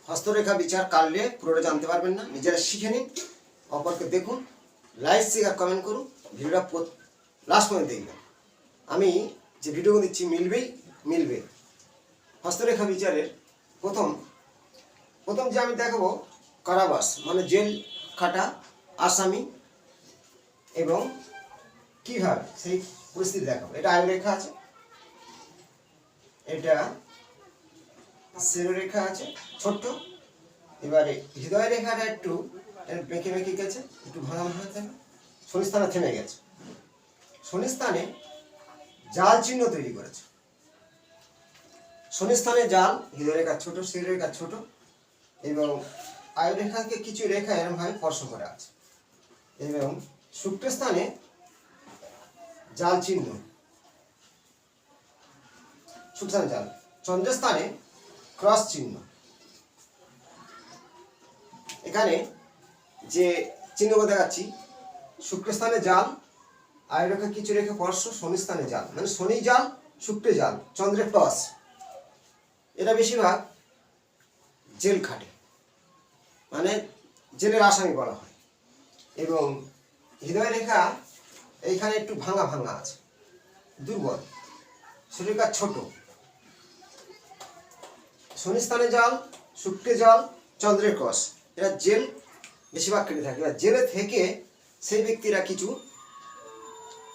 হস্তরেখা বিচার কাটলে পুরোটা জানতে পারবেন না, নিজেরা শিখে নিন, অপরকে দেখুন, লাইক শেয়ার কমেন্ট করুন, ভিডিওটা লাস্ট পর্যন্ত দেখবেন। আমি যে ভিডিও দিচ্ছি মিলবে। হস্তরেখা বিচারের প্রথম যে আমি দেখাবো কারাবাস মানে জেল খাটা আসামি এবং কীভাবে সেই পরিস্থিতি দেখাবো। এটা আয়ুরেখা আছে, এটা শিরোরেখা আছে ছোট্ট। এবারে হৃদয় রেখাটা একটু বেঁকে গেছে, একটু ভাঙা থাকে, শনিস্থানে থেমে গেছে, শনিস্থানে জাল চিহ্ন তৈরি করেছে। শনিস্থানে জাল, হৃদয় রেখা ছোট, শিরোরেখা ছোট এবং আয়ুরেখাকে কিছু রেখা এরমভাবে স্পর্শ করে আছে এবং শুক্রস্থানে জাল চিহ্ন, শুক্রস্থানে জাল, চন্দ্রস্থানে ক্রস চিহ্ন। এখানে যে চিহ্নগুলো দেখাচ্ছি, শুক্রস্থানে জাল, আয়ুরেখা কিছু রেখা স্পর্শ, শনিস্থানে জাল মানে শনি জাল, শুক্রে জাল, চন্দ্রে ক্রস। এরা বেশিরভাগ জেল খাটে মানে জেলের আসামি বলা হয়। এবং হৃদয় রেখা এইখানে একটু ভাঙা আছে, দুর্বল, শরীরটা ছোট। শনিস্থানে জাল, শুক্রে জাল, চন্দ্রের ক্রস, এরা জেল বেশিরভাগ কেটে থাকে। এবার জেলে থেকে সেই ব্যক্তিরা কিছু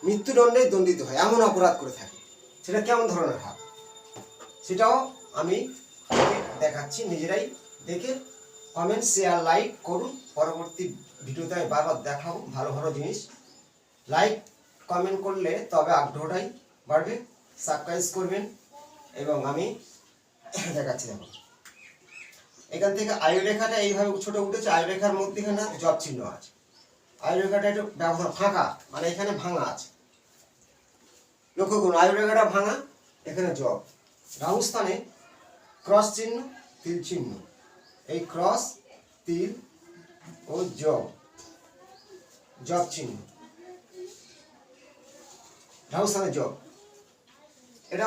মৃত্যুদণ্ডে দণ্ডিত হয়, এমন অপরাধ করে থাকে। সেটা কেমন ধরনের হয় সেটাও আমি দেখাচ্ছি, নিজেরাই দেখে কমেন্ট শেয়ার লাইক করুন। পরবর্তী ভিডিওতে আমি বারবার দেখাবো ভালো ভালো জিনিস। লাইক কমেন্ট করলে তবে আগ্রহটাই বাড়বে, সাবস্ক্রাইব করবেন এবং আমি দেখাচ্ছি। দেখো এখান থেকে আয়ুরেখাটা এইভাবে ছোট উঠেছে, আয়ুরেখার মধ্যেখানে জব চিহ্ন আছে। আয়ুরেখাটা একটু ব্যবহার ফাঁকা মানে এখানে ভাঙা আছে, লক্ষ্য করুন আয়ুরেখাটা ভাঙা, এখানে জব। রাহুস্থানে ক্রস চিহ্ন, তিল চিহ্ন, এই ক্রস, তিল ও জব চিহ্ন, রাহুস্থানে জব। এটা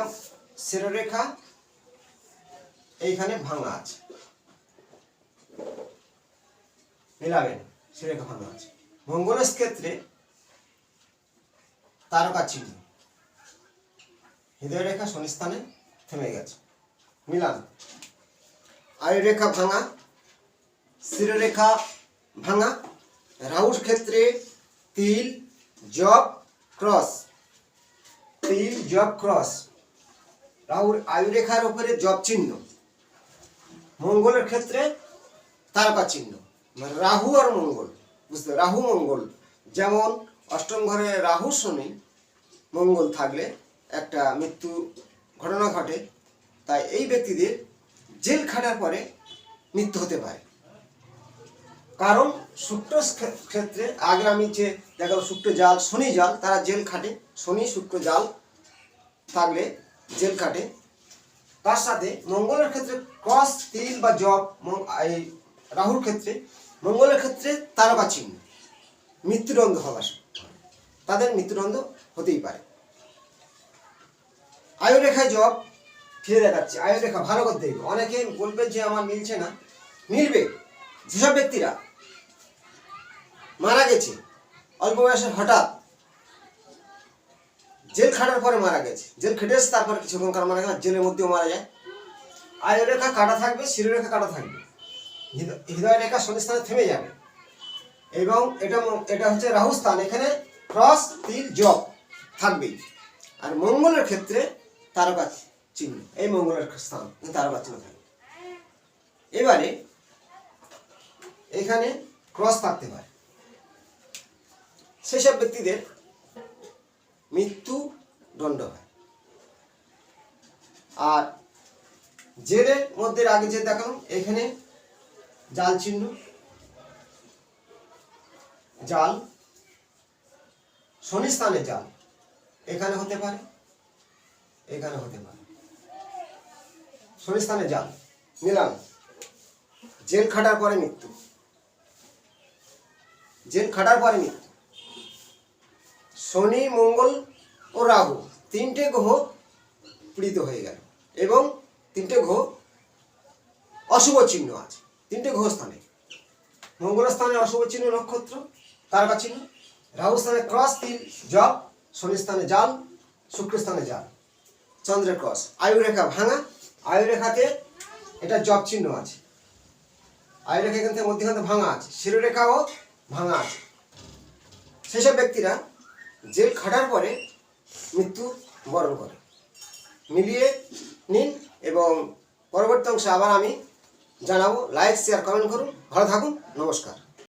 শিরোরেখা এইখানে ভাঙা আছে, মিলাবেন, শিরোরেখা ভাঙা আছে। মঙ্গলের ক্ষেত্রে তারকা চিহ্ন, হৃদয় রেখা শনিস্থানে থেমে গেছে, মিলান। আয়ুরেখা ভাঙা, শিরোরেখা ভাঙা, রাহুর ক্ষেত্রে তিল জব ক্রস, তিল জব ক্রস, রাহুর আয়ুরেখার উপরে জব চিহ্ন। মঙ্গলের ক্ষেত্রে তারকা চিহ্ন, মানে রাহু আর মঙ্গল, বুঝতে, রাহু মঙ্গল। যেমন অষ্টম ঘরে রাহু শনি মঙ্গল থাকলে একটা মৃত্যু ঘটনা ঘটে, তাই এই ব্যক্তিদের জেল খাটার পরে মৃত্যু হতে পারে। কারণ শুক্র ক্ষেত্রে আগে আমি যে দেখাবো শুক্র জাল, শনি জাল, তারা জেল খাটে। শনি শুক্র জাল থাকলে জেল খাটে। তার সাথে মঙ্গলের ক্ষেত্রে ক্রস, তিল বা জব, এই রাহুর ক্ষেত্রে, মঙ্গলের ক্ষেত্রে তারকা চিহ্ন, মৃত্যুদণ্ড হওয়ার তাদের মৃত্যুদণ্ড হতেই পারে। আয়ুরেখায় জব ফিরে দেখাচ্ছি, আয়ুরেখা ভালো করে দেখবে। অনেকে বলবে যে আমার মিলছে না, মিলবে। যেসব ব্যক্তিরা মারা গেছে অল্প বয়সে, হঠাৎ জেল খাটার পরে মারা গেছে, জেল খেটে এসে তারপরে কিছুক্ষণ কার মারা গেছে, জেলের মধ্যেও মারা যায়, আয়ুরেখা কাটা থাকবে, শিরোরেখা কাটা থাকবে, হৃদয় রেখা শনিস্থানে থেমে যাবে। এবং এটা হচ্ছে রাহুস্থান, এখানে ক্রস, তিল, জব থাকবেই। আর মঙ্গলের ক্ষেত্রে তারকা চিহ্ন, এই মঙ্গলের স্থান তারকা চিহ্ন থাকবে। এবারে এখানে ক্রস থাকতে পারে, সেসব ব্যক্তিদের মৃত্যু দণ্ড হয়। আর জেলের মধ্যে আগে যে দেখালাম, এখানে জাল চিহ্ন, জাল, শনিস্থানে জাল, এখানে হতে পারে, এখানে হতে পারে, শনিস্থানে জাল, নিলাম। জেল খাটার পরে মৃত্যু, জেল খাটার পরে মৃত্যু। শনি, মঙ্গল ও রাহু তিনটে গ্রহ পীড়িত হয়ে গেল এবং তিনটে গ্রহ অশুভ চিহ্ন আছে, 3টে গ্রহ স্থানে। মঙ্গল স্থানে অশুভ চিহ্ন নক্ষত্র তারকা চিহ্ন, রাহু স্থানে ক্রস তিল জপ, শনি স্থানে জাল, শুক্র স্থানে জাল, চন্দ্রের ক্রস, আয়ুরেখা ভাঙা, আয়ুরেখাতে এটা জপ চিহ্ন আছে, আয়ুরেখা এখান থেকে মধ্যখানে ভাঙা আছে, শিরোরেখাও ভাঙা আছে। সেসব ব্যক্তিরা জেল খাটার পরে মৃত্যু বরণ করে। মিলিয়ে নিন এবং পরবর্তী অংশে আবার আমি জানাবো। লাইক শেয়ার কমেন্ট করুন। ভালো থাকুন। নমস্কার।